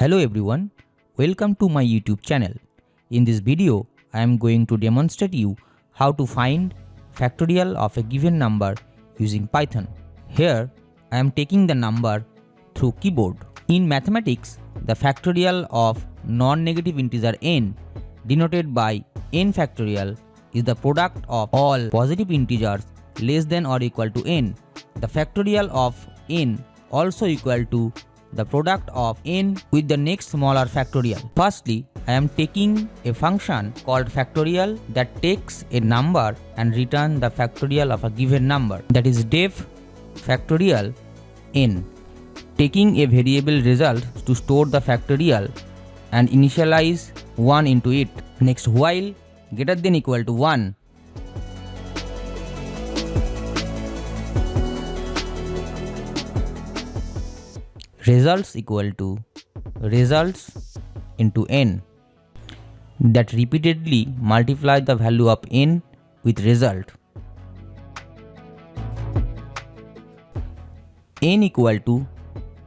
Hello everyone, welcome to my YouTube channel. In this video, I am going to demonstrate you how to find factorial of a given number using Python. Here, I am taking the number through keyboard. In mathematics, the factorial of non-negative integer n denoted by n factorial is the product of all positive integers less than or equal to n. The factorial of n also equal to the product of n with the next smaller factorial. Firstly, I am taking a function called factorial that takes a number and return the factorial of a given number, that is def factorial n, taking a variable result to store the factorial and initialize 1 into it. Next, while greater than equal to 1, results equal to results into n, that repeatedly multiply the value of n with result. N equal to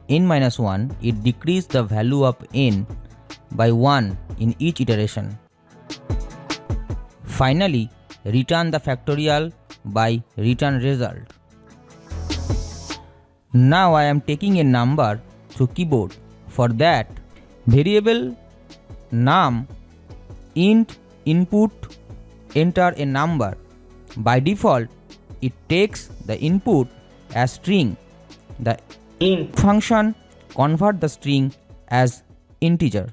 n minus 1, it decrease the value of n by 1 in each iteration. Finally, return the factorial by return result. Now I am taking a number through keyboard. For that, variable num int input enter a number. By default, it takes the input as string. The int function convert the string as integer.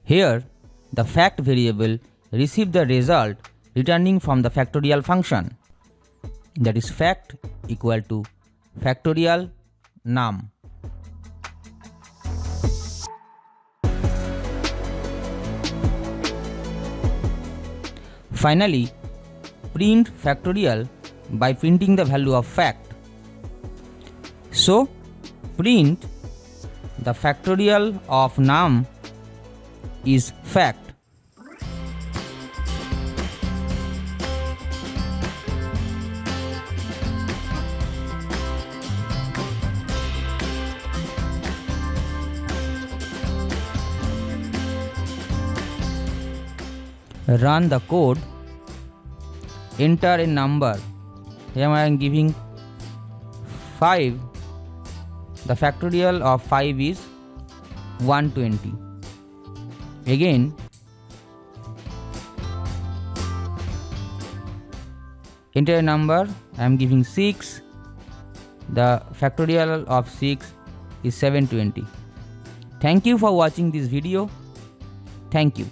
Here, the fact variable receives the result returning from the factorial function, that is fact equal to factorial num. Finally, print factorial by printing the value of fact. So, print the factorial of num is fact. Run the code, enter a number. Here I am giving 5. The factorial of 5 is 120. Again, enter a number. I am giving 6. The factorial of 6 is 720. Thank you for watching this video. Thank you.